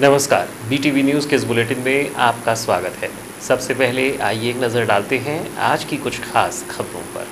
नमस्कार, BTV news के इस बुलेटिन में आपका स्वागत है। सबसे पहले आइए एक नज़र डालते हैं आज की कुछ खास खबरों पर।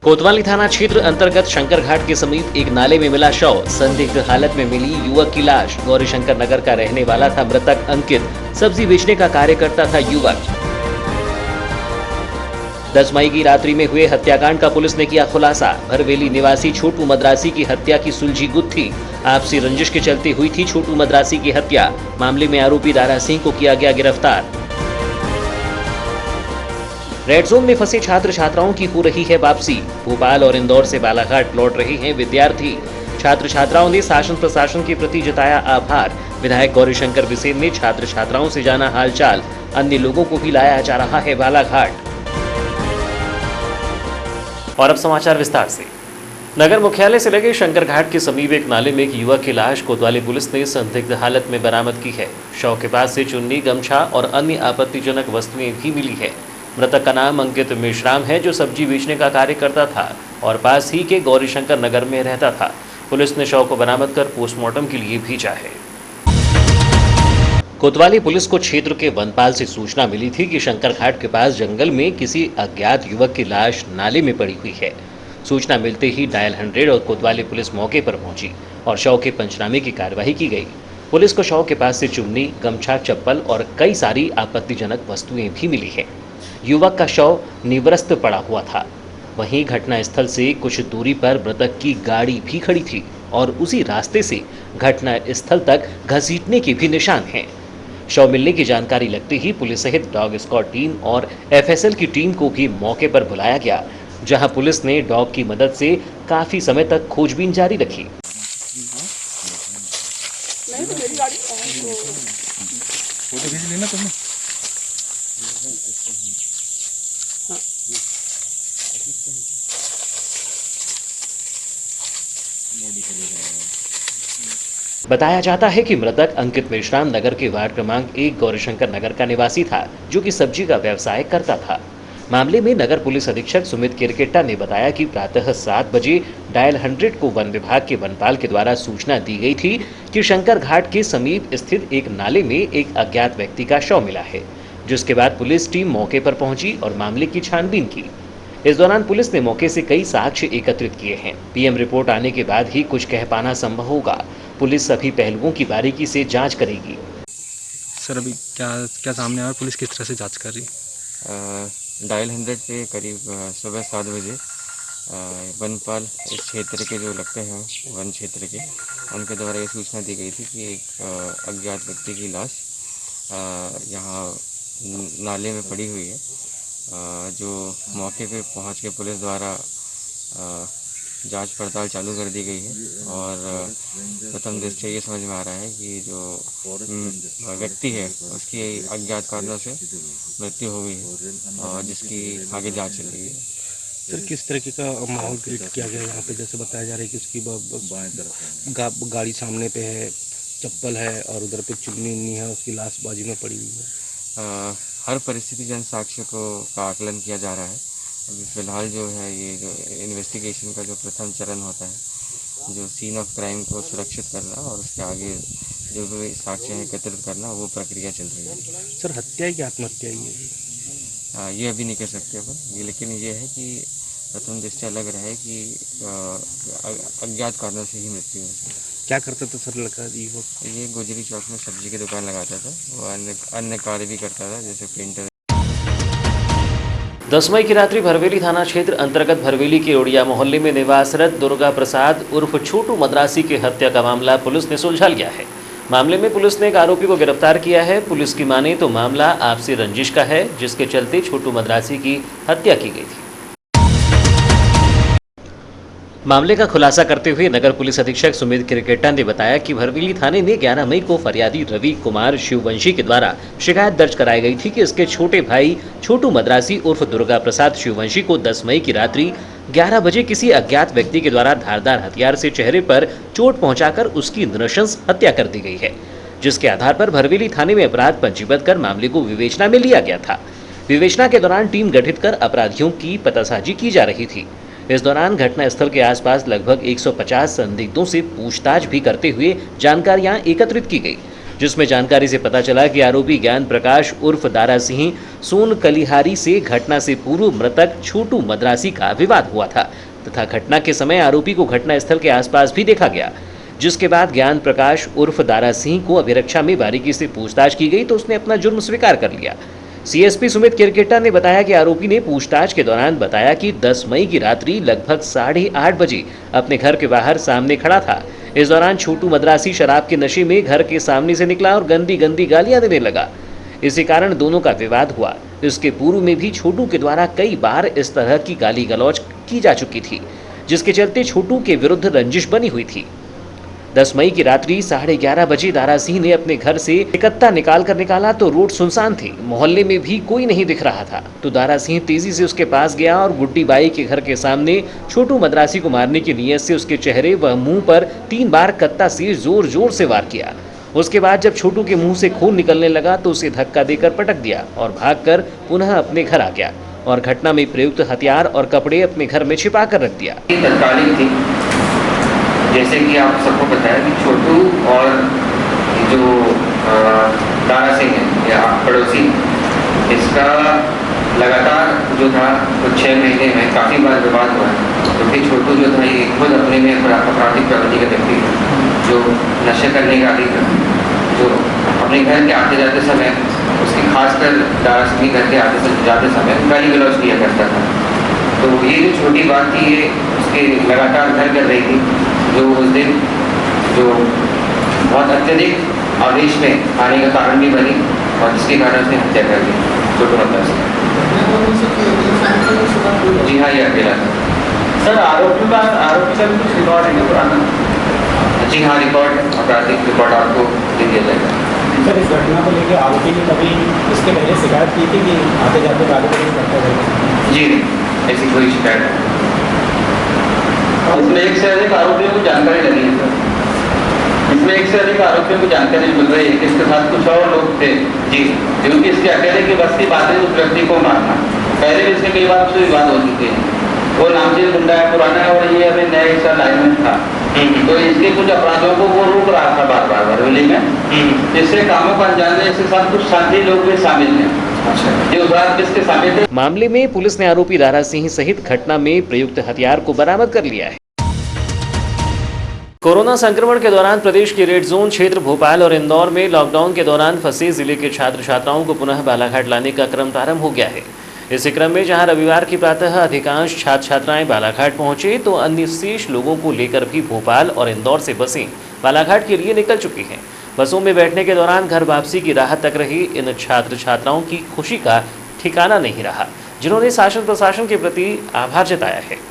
कोतवाली थाना क्षेत्र अंतर्गत शंकर घाट के समीप एक नाले में मिला शव। संदिग्ध हालत में मिली युवक की लाश। गौरीशंकर नगर का रहने वाला था मृतक अंकित। सब्जी बेचने का कार्य करता था युवक। 10 मई की रात्रि में हुए हत्याकांड का पुलिस ने किया खुलासा। भरवेली निवासी छोटू मद्रासी की हत्या की सुलझी गुत्थी। आपसी रंजिश के चलते हुई थी छोटू मद्रासी की हत्या। मामले में आरोपी दारा सिंह को किया गया गिरफ्तार। रेड जोन में फंसे छात्र छात्राओं की हो रही है वापसी। भोपाल और इंदौर से बालाघाट लौट रहे हैं विद्यार्थी। छात्र छात्राओं ने शासन प्रशासन के प्रति जताया आभार। विधायक गौरीशंकर बिसेन ने छात्र छात्राओं से जाना हालचाल। अन्य लोगों को भी लाया जा रहा है बालाघाट। और अब समाचार विस्तार से। नगर मुख्यालय से लगे शंकर घाट के समीप एक नाले में एक युवक की लाश कोतवाली पुलिस ने संदिग्ध हालत में बरामद की है। शव के पास से चुन्नी, गमछा और अन्य आपत्तिजनक वस्तुएं भी मिली है। मृतक का नाम अंकित मेश्राम है, जो सब्जी बेचने का कार्य करता था और पास ही के गौरीशंकर नगर में रहता था। पुलिस ने शव को बरामद कर पोस्टमार्टम के लिए भेजा है। कोतवाली पुलिस को क्षेत्र के वनपाल से सूचना मिली थी कि शंकर घाट के पास जंगल में किसी अज्ञात युवक की लाश नाले में पड़ी हुई है। सूचना मिलते ही डायल 100 और कोतवाली पुलिस मौके पर पहुंची और शव के पंचनामे की कार्यवाही की गई। पुलिस को शव के पास से चुन्नी, गमछा, चप्पल और कई सारी आपत्तिजनक वस्तुएं भी मिली है। युवक का शव निवृत्त पड़ा हुआ था। वहीं घटनास्थल से कुछ दूरी पर मृतक की गाड़ी भी खड़ी थी और उसी रास्ते से घटनास्थल तक घसीटने के भी निशान हैं। शव मिलने की जानकारी लगते ही पुलिस सहित डॉग स्क्वाड टीम और एफएसएल की टीम को भी मौके पर बुलाया गया, जहां पुलिस ने डॉग की मदद से काफी समय तक खोजबीन जारी रखी। बताया जाता है कि मृतक अंकित मेश्राम नगर के वार्ड क्रमांक 1 गौरीशंकर नगर का निवासी था, जो कि सब्जी का व्यवसाय करता था। मामले में नगर पुलिस अधीक्षक सुमित किरकेट्टा ने बताया कि प्रातः 7 बजे डायल 100 को वन विभाग के वनपाल के द्वारा सूचना दी गई थी कि शंकर घाट के समीप स्थित एक नाले में एक अज्ञात व्यक्ति का शव मिला है, जिसके बाद पुलिस टीम मौके पर पहुंची और मामले की छानबीन की। इस दौरान पुलिस ने मौके से कई साक्ष्य एकत्रित किए हैं। पीएम रिपोर्ट आने के बाद ही कुछ कह पाना संभव होगा। पुलिस सभी पहलुओं की बारीकी से जांच करेगी। सर, अभी क्या सामने आया? पुलिस किस तरह से जांच कर रही? डायल 100 पे करीब सुबह 7 बजे वनपाल इस क्षेत्र के जो लगते हैं वन क्षेत्र के, उनके द्वारा ये सूचना दी गई थी कि एक अज्ञात व्यक्ति की लाश यहाँ नाले में पड़ी हुई है। जो मौके पे पहुँच के पुलिस द्वारा जांच पड़ताल चालू कर दी गई है और प्रथम दृष्टया ये समझ में आ रहा है कि जो व्यक्ति है उसकी अज्ञात कारणों से मृत्यु हो गई है और जिसकी आगे जांच चल रही है। सर, किस तरीके का माहौल क्रिएट किया गया यहाँ पे? जैसे बताया जा रहा है कि उसकी गाड़ी सामने पे है, चप्पल है और उधर पे चुन्नी उन्नी है, उसकी लाश बाजू में पड़ी हुई है। हर परिस्थिति जन साक्ष्य का आकलन किया जा रहा है। अभी फ़िलहाल जो है ये जो इन्वेस्टिगेशन का जो प्रथम चरण होता है, जो सीन ऑफ क्राइम को सुरक्षित करना और उसके आगे जो भी साक्ष्य एकत्रित करना, वो प्रक्रिया चल रही है। सर, हत्या है कि आत्महत्या ही है? ये अभी नहीं कह सकते अपन ये, लेकिन ये है कि प्रथम दृष्टया लग रहा है कि अज्ञात कारणों से ही मृत्यु है। क्या करता था सर लड़का? ये गुजरी चौक में सब्जी की दुकान लगाता था। वो अन्य कार्य भी करता था, जैसे पेंटर। 10 मई की रात्रि भरवेली थाना क्षेत्र अंतर्गत भरवेली के ओडिया मोहल्ले में निवासरत दुर्गा प्रसाद उर्फ छोटू मद्रासी की हत्या का मामला पुलिस ने सुलझा लिया है। मामले में पुलिस ने एक आरोपी को गिरफ्तार किया है। पुलिस की माने तो मामला आपसी रंजिश का है, जिसके चलते छोटू मद्रासी की हत्या की गई थी। मामले का खुलासा करते हुए नगर पुलिस अधीक्षक सुमित किरकेट्टा ने बताया कि भरवेली थाने में 11 मई को फरियादी रवि कुमार शिववंशी के द्वारा शिकायत दर्ज कराई गई थी कि इसके छोटे भाई छोटू मद्रासी उर्फ दुर्गा प्रसाद शिववंशी को 10 मई की रात्रि 11 बजे किसी अज्ञात व्यक्ति के द्वारा धारदार हथियार से चेहरे पर चोट पहुंचाकर उसकी नृशंस हत्या कर दी गई है, जिसके आधार पर भरवेली थाने में अपराध पंजीबद्ध कर मामले को विवेचना में लिया गया था। विवेचना के दौरान टीम गठित कर अपराधियों की पतासाजी की जा रही थी। इस दौरान घटनास्थल के आसपास लगभग 150 संदिग्धों से पूछताछ भी करते हुए जानकारियां एकत्रित की गई, जिसमें जानकारी से पता चला कि आरोपी ज्ञान प्रकाश उर्फ दारा सिंह सोन कलिहारी से घटना से पूर्व मृतक छोटू मद्रासी का विवाद हुआ था तथा घटना के समय आरोपी को घटनास्थल के आसपास भी देखा गया। जिसके बाद ज्ञान प्रकाश उर्फ दारा सिंह को अभिरक्षा में बारीकी से पूछताछ की गई तो उसने अपना जुर्म स्वीकार कर लिया। सीएसपी सुमित किरकेटा ने बताया कि आरोपी ने पूछताछ के दौरान बताया कि 10 मई की रात्रि लगभग 8:30 बजे अपने घर के बाहर सामने खड़ा था। इस दौरान छोटू मद्रासी शराब के नशे में घर के सामने से निकला और गंदी गंदी गालियां देने लगा। इसी कारण दोनों का विवाद हुआ। इसके पूर्व में भी छोटू के द्वारा कई बार इस तरह की गाली गलौज की जा चुकी थी, जिसके चलते छोटू के विरुद्ध रंजिश बनी हुई थी। 10 मई की रात्रि 11:30 बजे दारा सिंह ने अपने घर से इकट्ठा निकाला तो रोड सुनसान थी, मोहल्ले में भी कोई नहीं दिख रहा था। तो दारा सिंह तेजी से उसके पास गया और गुड्डी बाई के घर के सामने छोटू मद्रासी को मारने की नीयत से उसके चेहरे व मुंह पर 3 बार कत्ता से जोर जोर से वार किया। उसके बाद जब छोटू के मुंह से खून निकलने लगा तो उसे धक्का देकर पटक दिया और भागकर पुनः अपने घर आ गया और घटना में प्रयुक्त हथियार और कपड़े अपने घर में छिपा कर रख दिया। तत्कालीन थी, जैसे कि आप सबको पता है कि छोटू और जो दारा सिंह है या पड़ोसी, इसका लगातार जो था वो 6 महीने में काफ़ी बार विवाद हुआ है, क्योंकि छोटू जो था ये खुद अपने में आपराधिक प्रवृत्ति का व्यक्ति है, जो नशे करने का आदी था, जो अपने घर के आते जाते समय उसकी खासकर दारा सिंह घर के आते जाते समय गाली गलौज किया करता था। तो ये जो छोटी बात थी ये उसके लगातार घर कर रही थी, जो उस दिन जो बहुत अत्यधिक आवेश में आने का कारण भी बनी और जिसके कारण उसने हत्या कर दी छोटू मद्रासी। जी हाँ, ये अकेला था। सर आरोपी का भी कुछ रिकॉर्ड है पुराना? जी हाँ, रिकॉर्ड, आपराधिक रिकॉर्ड आपको दे दिया जाएगा। सर इस घटना को लेकर आरोपी ने कभी इसके पहले शिकायत की थी कि आते जाते गाली गलौज करता है? जी नहीं, ऐसी कोई शिकायत नहीं। इसमें एक से अधिक आरोपियों को जानकारी लगी है सर, इसमें एक से अधिक आरोपियों को जानकारी मिल रही है कि इसके साथ कुछ और लोग थे जी, क्योंकि इसके अकेले की बस की बात है उस व्यक्ति को मारना। पहले भी इसके कई बार उससे विवाद हो चुके हैं, वो नामचीन गुंडा है, पुराना है और ये अभी नया इसका लाइनमेंट था, तो इसके कुछ अपराधों को वो रोक रहा था बार बार बरेली में। इससे कामों को अंजाम देने के साथ कुछ साथी लोग भी शामिल हैं। ये अपराध किसके शामिल थे? मामले में पुलिस ने आरोपी दारा सिंह सहित घटना में प्रयुक्त हथियार को बरामद कर लिया है। कोरोना संक्रमण के दौरान प्रदेश के रेड जोन क्षेत्र भोपाल और इंदौर में लॉकडाउन के दौरान फंसे जिले के छात्र छात्राओं को पुनः बालाघाट लाने का क्रम प्रारंभ हो गया है। इसी क्रम में जहां रविवार की प्रातः अधिकांश छात्र छात्राएं बालाघाट पहुंचे तो अन्य शेष लोगों को लेकर भी भोपाल और इंदौर से बसें बालाघाट के लिए निकल चुकी हैं। बसों में बैठने के दौरान घर वापसी की राह तक रही इन छात्र छात्राओं की खुशी का ठिकाना नहीं रहा, जिन्होंने शासन प्रशासन के प्रति आभार जताया है।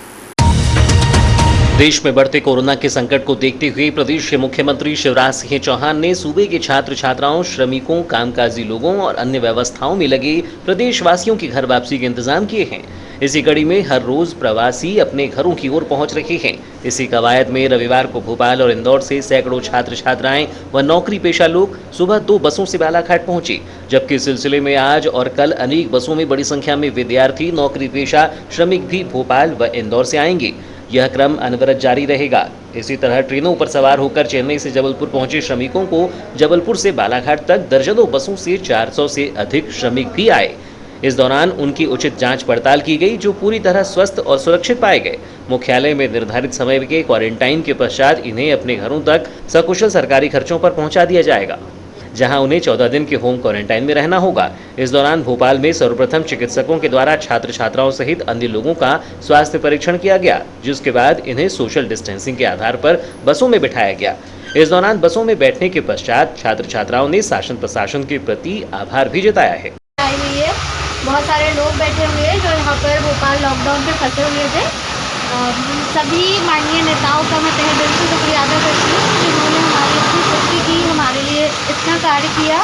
देश में बढ़ते कोरोना के संकट को देखते हुए प्रदेश के मुख्यमंत्री शिवराज सिंह चौहान ने सूबे के छात्र छात्राओं, श्रमिकों, कामकाजी लोगों और अन्य व्यवस्थाओं में लगे प्रदेशवासियों की घर वापसी के इंतजाम किए हैं। इसी कड़ी में हर रोज प्रवासी अपने घरों की ओर पहुंच रहे हैं। इसी कवायद में रविवार को भोपाल और इंदौर से सैकड़ों छात्र छात्राएं व नौकरी पेशा लोग सुबह 2 बसों से बालाघाट पहुंचे, जबकि इस सिलसिले में आज और कल अनेक बसों में बड़ी संख्या में विद्यार्थी, नौकरी पेशा, श्रमिक भी भोपाल व इंदौर से आएंगे। यह क्रम अनवरत जारी रहेगा। इसी तरह ट्रेनों पर सवार होकर चेन्नई से जबलपुर पहुंचे श्रमिकों को जबलपुर से बालाघाट तक दर्जनों बसों से 400 से अधिक श्रमिक भी आए। इस दौरान उनकी उचित जांच पड़ताल की गई, जो पूरी तरह स्वस्थ और सुरक्षित पाए गए। मुख्यालय में निर्धारित समय के क्वारंटाइन के पश्चात इन्हें अपने घरों तक सकुशल सरकारी खर्चों पर पहुंचा दिया जाएगा, जहां उन्हें 14 दिन के होम क्वारंटाइन में रहना होगा। इस दौरान भोपाल में सर्वप्रथम चिकित्सकों के द्वारा छात्र छात्राओं सहित अन्य लोगों का स्वास्थ्य परीक्षण किया गया, जिसके बाद इन्हें सोशल डिस्टेंसिंग के आधार पर बसों में बिठाया गया। इस दौरान बसों में बैठने के पश्चात छात्र छात्राओं ने शासन प्रशासन के प्रति आभार भी जताया है। बहुत सारे लोग बैठे हुए हैं जो यहाँ पर भोपाल लॉकडाउन पे फंसे हुए थे। सभी माननीय नेताओं का मैं तहे दिल से शुक्रिया अदा करती हूँ, जिन्होंने हमारी इतनी सृष्टि की, हमारे लिए इतना कार्य किया,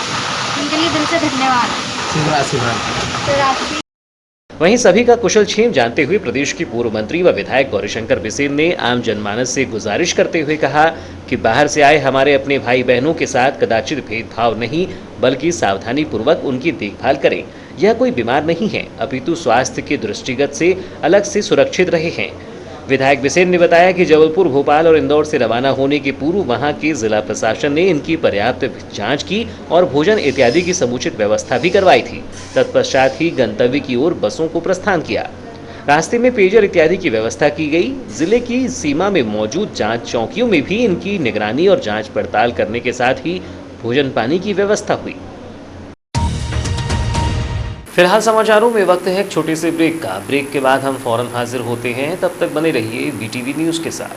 उनके लिए दिल से धन्यवाद। वहीं सभी का कुशल क्षेम जानते हुए प्रदेश की पूर्व मंत्री व विधायक गौरीशंकर बिसेन ने आम जनमानस से गुजारिश करते हुए कहा कि बाहर से आए हमारे अपने भाई बहनों के साथ कदाचित भेदभाव नहीं, बल्कि सावधानी पूर्वक उनकी देखभाल करें। यह कोई बीमार नहीं है, अपितु स्वास्थ्य के दृष्टिगत से अलग से सुरक्षित रहे हैं। विधायक बिसेन ने बताया कि जबलपुर, भोपाल और इंदौर से रवाना होने के पूर्व वहां के जिला प्रशासन ने इनकी पर्याप्त जांच की और भोजन इत्यादि की समुचित व्यवस्था भी करवाई थी। तत्पश्चात ही गंतव्य की ओर बसों को प्रस्थान किया। रास्ते में पेयजल इत्यादि की व्यवस्था की गई। जिले की सीमा में मौजूद जांच चौकियों में भी इनकी निगरानी और जांच पड़ताल करने के साथ ही भोजन पानी की व्यवस्था हुई। फिलहाल समाचारों में वक्त है एक छोटे से ब्रेक का। ब्रेक के बाद हम फौरन हाजिर होते हैं, तब तक बने रहिए BTV न्यूज़ के साथ।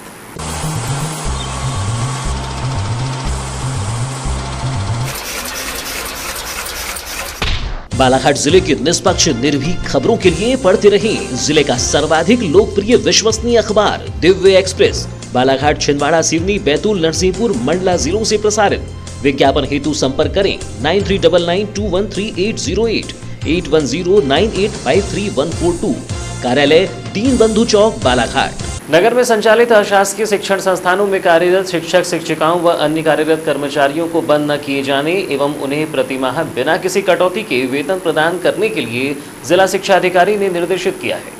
बालाघाट जिले की निष्पक्ष निर्भीक खबरों के लिए पढ़ते रहें जिले का सर्वाधिक लोकप्रिय विश्वसनीय अखबार दिव्य एक्सप्रेस। बालाघाट, छिंदवाड़ा, सिवनी, बैतूल, नरसिंहपुर, मंडला जिलों से प्रसारित। विज्ञापन हेतु संपर्क करें 9399213808 8109853142। कार्यालय दीनबंधु चौक, बालाघाट। नगर में संचालित अशासकीय शिक्षण संस्थानों में कार्यरत शिक्षक, शिक्षिकाओं व अन्य कार्यरत कर्मचारियों को बंद न किए जाने एवं उन्हें प्रतिमाह बिना किसी कटौती के वेतन प्रदान करने के लिए जिला शिक्षा अधिकारी ने निर्देशित किया है।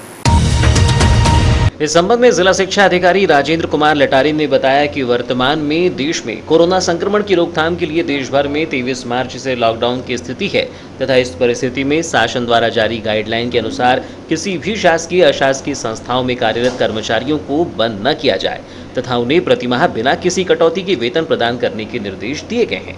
इस संबंध में जिला शिक्षा अधिकारी राजेंद्र कुमार लटारी ने बताया कि वर्तमान में देश में कोरोना संक्रमण की रोकथाम के लिए देश भर में 23 मार्च से लॉकडाउन की स्थिति है तथा इस परिस्थिति में शासन द्वारा जारी गाइडलाइन के अनुसार किसी भी शासकीय, अशासकीय संस्थाओं में कार्यरत कर्मचारियों को बंद न किया जाए तथा उन्हें प्रतिमाह बिना किसी कटौती के वेतन प्रदान करने के निर्देश दिए गए हैं।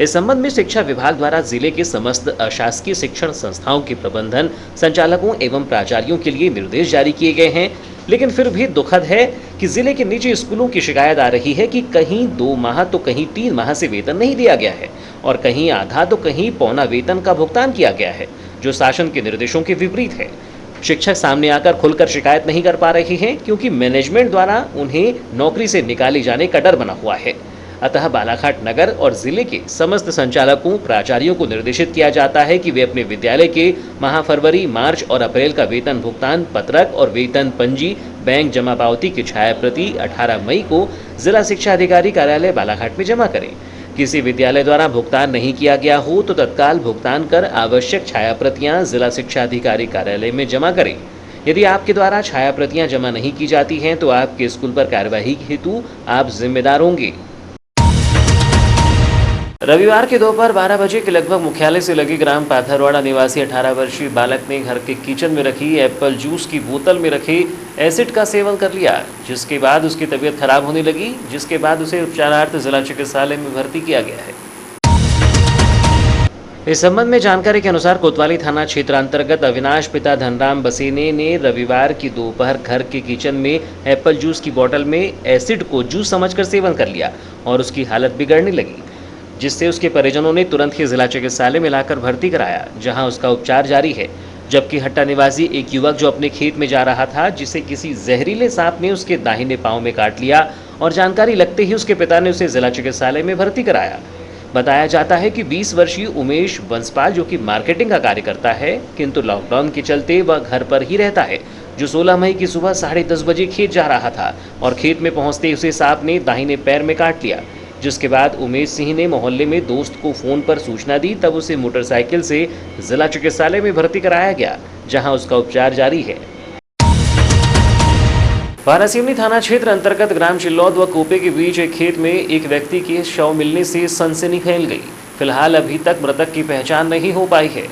इस संबंध में शिक्षा विभाग द्वारा जिले के समस्त अशासकीय शिक्षण संस्थाओं के प्रबंधन संचालकों एवं प्राचार्यों के लिए निर्देश जारी किए गए हैं। लेकिन फिर भी दुखद है कि जिले के निजी स्कूलों की शिकायत आ रही है कि कहीं 2 माह तो कहीं 3 माह से वेतन नहीं दिया गया है और कहीं आधा तो कहीं पौना वेतन का भुगतान किया गया है, जो शासन के निर्देशों के विपरीत है। शिक्षक सामने आकर खुलकर शिकायत नहीं कर पा रहे हैं क्योंकि मैनेजमेंट द्वारा उन्हें नौकरी से निकाले जाने का डर बना हुआ है। अतः बालाघाट नगर और जिले के समस्त संचालकों, प्राचार्यों को निर्देशित किया जाता है कि वे अपने विद्यालय के माह फरवरी, मार्च और अप्रैल का वेतन भुगतान पत्रक और वेतन पंजी बैंक जमा पावती की छायाप्रति 18 मई को जिला शिक्षा अधिकारी कार्यालय बालाघाट में जमा करें। किसी विद्यालय द्वारा भुगतान नहीं किया गया हो तो तत्काल भुगतान कर आवश्यक छायाप्रतियां जिला शिक्षा अधिकारी कार्यालय में जमा करें। यदि आपके द्वारा छायाप्रतियां जमा नहीं की जाती हैं तो आपके स्कूल पर कार्यवाही हेतु आप जिम्मेदार होंगे। रविवार के दोपहर 12 बजे के लगभग मुख्यालय से लगे ग्राम पाथरवाड़ा निवासी 18 वर्षीय बालक ने घर के किचन में रखी एप्पल जूस की बोतल में रखे एसिड का सेवन कर लिया, जिसके बाद उसकी तबीयत खराब होने लगी, जिसके बाद उसे उपचारार्थ जिला चिकित्सालय में भर्ती किया गया है। इस संबंध में जानकारी के अनुसार कोतवाली थाना क्षेत्र अंतर्गत अविनाश पिता धनराम बसेने ने रविवार की दोपहर घर के किचन में एप्पल जूस की बोतल में एसिड को जूस समझकर सेवन कर लिया और उसकी हालत बिगड़ने लगी, जिससे उसके परिजनों ने तुरंत ही जिला चिकित्सालय में लाकर भर्ती कराया, जहां उसका उपचार जारी है। जबकि हट्टा निवासी एक युवक जो अपने खेत में जा रहा था, जिसे किसी जहरीले सांप ने उसके दाहिने पांव में काट लिया और जानकारी लगते ही उसके पिता ने उसे जिला चिकित्सालय में भर्ती कराया। बताया जाता है कि 20 वर्षीय उमेश बंसपाल जो कि मार्केटिंग का कार्य करता है, किंतु लॉकडाउन के चलते वह घर पर ही रहता है, जो 16 मई की सुबह 10:30 बजे खेत जा रहा था और खेत में पहुंचते उसे सांप ने दाहिने पैर में काट लिया, जिसके बाद उमेश सिंह ने मोहल्ले में दोस्त को फोन पर सूचना दी। तब उसे मोटरसाइकिल से जिला चिकित्सालय में भर्ती कराया गया, जहां उसका उपचार जारी है। वारासिवनी थाना क्षेत्र अंतर्गत ग्राम चिल्लौद व कोपे के बीच एक खेत में एक व्यक्ति के शव मिलने से सनसनी फैल गई। फिलहाल अभी तक मृतक की पहचान नहीं हो पाई है।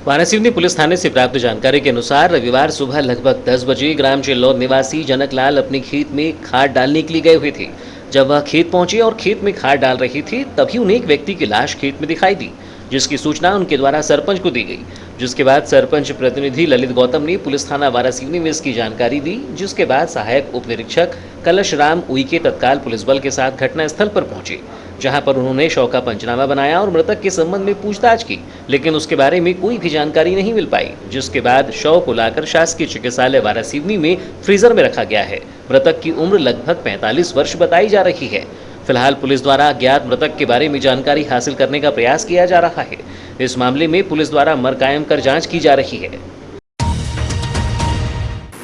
वारासिवनी पुलिस थाने से प्राप्त जानकारी के अनुसार रविवार सुबह लगभग 10 बजे ग्राम चिल्लौद निवासी जनकलाल अपने खेत में खाद डालने के लिए गए हुए थे। जब वह खेत पहुंचे और खेत में खाद डाल रहे थे, तभी उन्हें एक व्यक्ति की लाश खेत में दिखाई दी, जिसकी सूचना उनके द्वारा सरपंच को दी गई। जिसके बाद सरपंच प्रतिनिधि ललित गौतम ने पुलिस थाना वारासिवनी में इसकी जानकारी दी, जिसके बाद सहायक उप निरीक्षक कलश राम उइके तत्काल पुलिस बल के साथ घटनास्थल पर पहुंचे, जहां पर उन्होंने शव का पंचनामा बनाया और मृतक के संबंध में पूछताछ की, लेकिन उसके बारे में कोई भी जानकारी नहीं मिल पाई। जिसके बाद शव को लाकर शासकीय चिकित्सालय वारासिवनी में फ्रीजर में रखा गया है। मृतक की उम्र लगभग 45 वर्ष बताई जा रही है। फिलहाल पुलिस द्वारा अज्ञात मृतक के बारे में जानकारी हासिल करने का प्रयास किया जा रहा है। इस मामले में पुलिस द्वारा मर कायम कर जांच की जा रही है।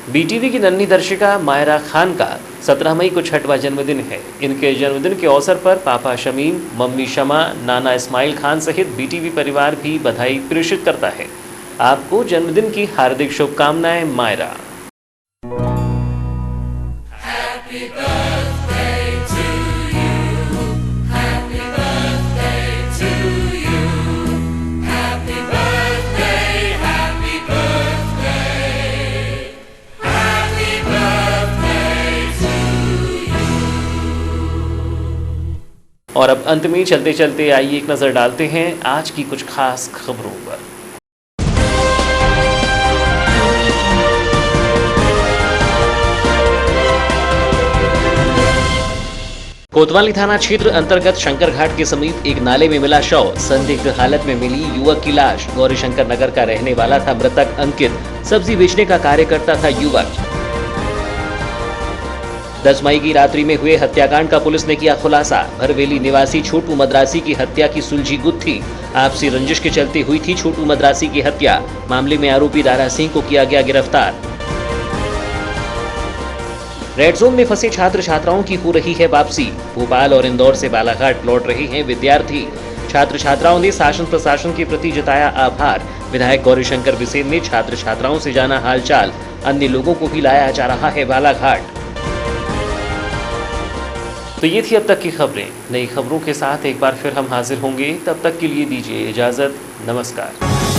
बीटीवी की नन्ही दर्शिका मायरा खान का 17 मई को 6वां जन्मदिन है। इनके जन्मदिन के अवसर पर पापा शमीम, मम्मी शमा, नाना इस्माइल खान सहित बीटीवी परिवार भी बधाई प्रेषित करता है। आपको जन्मदिन की हार्दिक शुभकामनाएं मायरा। और अब अंत में चलते चलते आइए एक नज़र डालते हैं आज की कुछ खास खबरों पर। कोतवाली थाना क्षेत्र अंतर्गत शंकर घाट के समीप एक नाले में मिला शव। संदिग्ध हालत में मिली युवक की लाश। गौरीशंकर नगर का रहने वाला था मृतक अंकित। सब्जी बेचने का कार्य करता था युवक। 10 मई की रात्रि में हुए हत्याकांड का पुलिस ने किया खुलासा। भरवेली निवासी छोटू मद्रासी की हत्या की सुलझी गुत्थी। आपसी रंजिश के चलते हुई थी छोटू मद्रासी की हत्या। मामले में आरोपी दारा सिंह को किया गया गिरफ्तार। रेड जोन में फंसे छात्र छात्राओं की हो रही है वापसी। भोपाल और इंदौर से बालाघाट लौट रहे हैं विद्यार्थी। छात्र छात्राओं ने शासन प्रशासन के प्रति जताया आभार। विधायक गौरीशंकर बिसेन ने छात्र छात्राओं से जाना हालचाल। अन्य लोगों को भी लाया जा रहा है बालाघाट। तो ये थी अब तक की खबरें। नई खबरों के साथ एक बार फिर हम हाजिर होंगे। तब तक के लिए दीजिए इजाजत। नमस्कार।